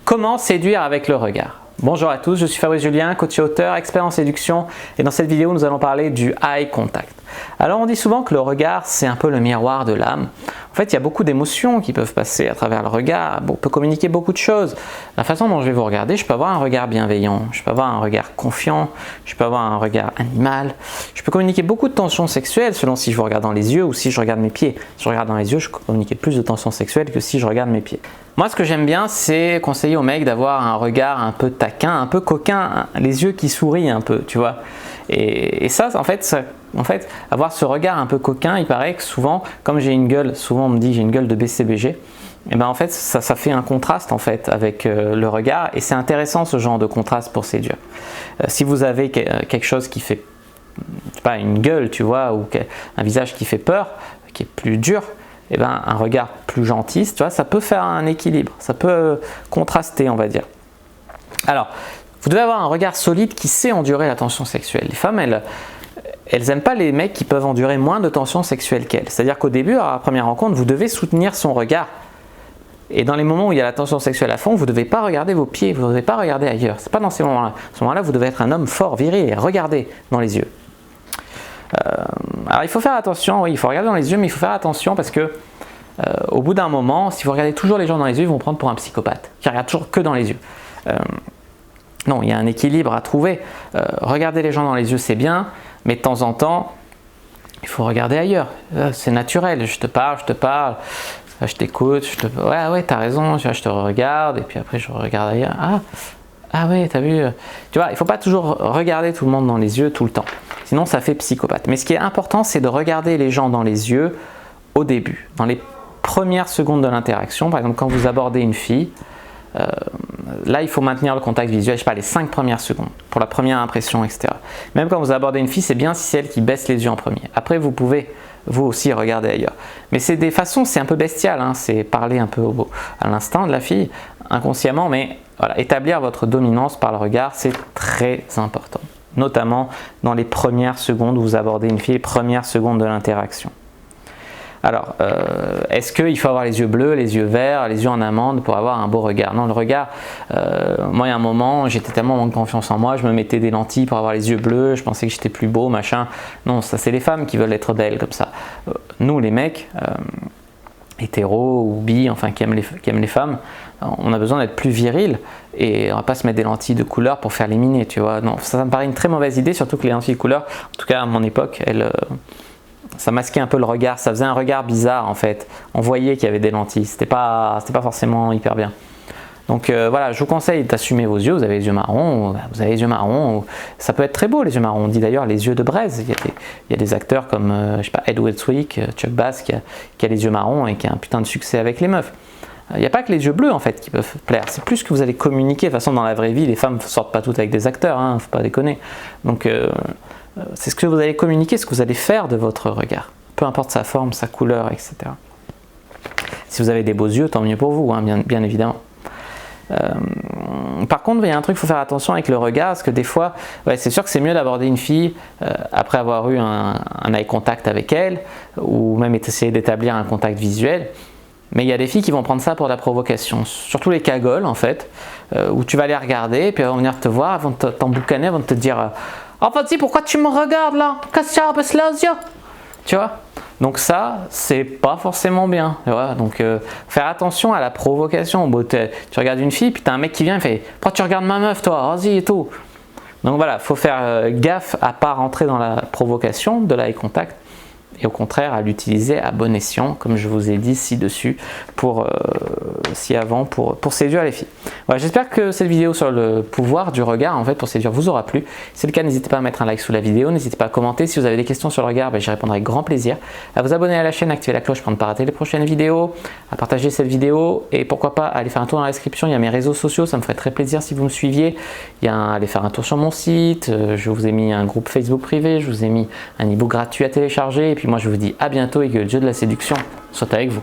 Comment séduire avec le regard? Bonjour à tous, je suis Fabrice Julien, coach et auteur, expert en séduction, et dans cette vidéo nous allons parler du eye contact. Alors on dit souvent que le regard c'est un peu le miroir de l'âme. En fait il y a beaucoup d'émotions qui peuvent passer à travers le regard, on peut communiquer beaucoup de choses. La façon dont je vais vous regarder, je peux avoir un regard bienveillant, je peux avoir un regard confiant, je peux avoir un regard animal, je peux communiquer beaucoup de tensions sexuelles selon si je vous regarde dans les yeux ou si je regarde mes pieds. Si je regarde dans les yeux, je communique plus de tensions sexuelles que si je regarde mes pieds. Moi ce que j'aime bien c'est conseiller aux mecs d'avoir un regard un peu taquin, un peu coquin, les yeux qui sourient un peu, tu vois. Et ça, en fait, avoir ce regard un peu coquin, il paraît que souvent, comme j'ai une gueule, souvent on me dit j'ai une gueule de BCBG, et ben en fait ça fait un contraste en fait avec le regard, et c'est intéressant ce genre de contraste pour séduire. Si vous avez quelque chose qui fait, je sais pas, une gueule, tu vois, ou un visage qui fait peur, qui est plus dur, et ben un regard plus gentil, tu vois, ça peut faire un équilibre, ça peut contraster, on va dire. Alors, vous devez avoir un regard solide qui sait endurer la tension sexuelle. Les femmes, elles n'aiment pas les mecs qui peuvent endurer moins de tension sexuelle qu'elles. C'est-à-dire qu'au début, à la première rencontre, vous devez soutenir son regard. Et dans les moments où il y a la tension sexuelle à fond, vous ne devez pas regarder vos pieds, vous ne devez pas regarder ailleurs. Ce n'est pas dans ces moments-là. À ce moment-là, vous devez être un homme fort, viril et regarder dans les yeux. Alors il faut faire attention, oui, il faut regarder dans les yeux, mais il faut faire attention parce que au bout d'un moment, si vous regardez toujours les gens dans les yeux, ils vont prendre pour un psychopathe qui regarde toujours que dans les yeux. Non, il y a un équilibre à trouver. Regarder les gens dans les yeux, c'est bien, mais de temps en temps, il faut regarder ailleurs. C'est naturel, je te parle, je t'écoute, ouais, t'as raison, je te regarde, et puis après je regarde ailleurs. Ah ouais, t'as vu. Tu vois, il ne faut pas toujours regarder tout le monde dans les yeux tout le temps. Sinon, ça fait psychopathe. Mais ce qui est important, c'est de regarder les gens dans les yeux au début, dans les premières secondes de l'interaction. Par exemple, quand vous abordez une fille, là, il faut maintenir le contact visuel, je sais pas, les 5 premières secondes, pour la première impression, etc. Même quand vous abordez une fille, c'est bien si c'est elle qui baisse les yeux en premier. Après, vous pouvez, vous aussi, regarder ailleurs. Mais c'est des façons, c'est un peu bestial, hein, c'est parler un peu à l'instinct de la fille, inconsciemment, mais voilà, établir votre dominance par le regard, c'est très important. Notamment dans les premières secondes où vous abordez une fille, les premières secondes de l'interaction. Alors, est-ce qu'il faut avoir les yeux bleus, les yeux verts, les yeux en amande pour avoir un beau regard? Non, le regard, moi il y a un moment, j'étais tellement en manque de confiance en moi, je me mettais des lentilles pour avoir les yeux bleus, je pensais que j'étais plus beau, machin. Non, ça c'est les femmes qui veulent être belles comme ça. Nous les mecs, hétéros ou bi, enfin qui aiment les femmes, on a besoin d'être plus viril et on va pas se mettre des lentilles de couleur pour faire les minés, tu vois. Non, ça me paraît une très mauvaise idée, surtout que les lentilles de couleur, en tout cas à mon époque, ça masquait un peu le regard, ça faisait un regard bizarre en fait. On voyait qu'il y avait des lentilles, c'était pas forcément hyper bien. Donc voilà, je vous conseille d'assumer vos yeux, vous avez les yeux marrons, ça peut être très beau les yeux marrons, on dit d'ailleurs les yeux de braise, il y a des acteurs comme je sais pas, Ed Westwick, Chuck Bass qui a les yeux marrons et qui a un putain de succès avec les meufs. Il n'y a pas que les yeux bleus en fait qui peuvent plaire, c'est plus que vous allez communiquer. De toute façon dans la vraie vie, les femmes ne sortent pas toutes avec des acteurs, hein, faut pas déconner. Donc c'est ce que vous allez communiquer, ce que vous allez faire de votre regard, peu importe sa forme, sa couleur, etc. Si vous avez des beaux yeux, tant mieux pour vous, hein, bien évidemment. Par contre, il y a un truc, il faut faire attention avec le regard, parce que des fois, ouais, c'est sûr que c'est mieux d'aborder une fille après avoir eu un eye contact avec elle, ou même essayer d'établir un contact visuel. Mais il y a des filles qui vont prendre ça pour de la provocation, surtout les cagoles en fait, où tu vas les regarder, puis elles vont venir te voir, elles vont t'emboucaner, elles vont te dire oh vas-y, pourquoi tu me regardes là? Qu'est-ce que tu as? Tu vois? Donc ça, c'est pas forcément bien. Tu vois? Donc faire attention à la provocation. Bon, tu regardes une fille, puis t'as un mec qui vient et fait pourquoi tu regardes ma meuf toi? Vas-y et tout. Donc voilà, faut faire gaffe à pas rentrer dans la provocation de l'eye contact. Et au contraire à l'utiliser à bon escient, comme je vous ai dit ci-dessus, pour séduire les filles. Voilà, j'espère que cette vidéo sur le pouvoir du regard en fait pour séduire vous aura plu. Si c'est le cas, n'hésitez pas à mettre un like sous la vidéo, n'hésitez pas à commenter. Si vous avez des questions sur le regard, j'y répondrai avec grand plaisir. À vous abonner à la chaîne, activer la cloche pour ne pas rater les prochaines vidéos, à partager cette vidéo et pourquoi pas aller faire un tour dans la description, il y a mes réseaux sociaux, ça me ferait très plaisir si vous me suiviez. Aller faire un tour sur mon site, je vous ai mis un groupe Facebook privé, je vous ai mis un e-book gratuit à télécharger et puis moi je vous dis à bientôt et que le dieu de la séduction soit avec vous.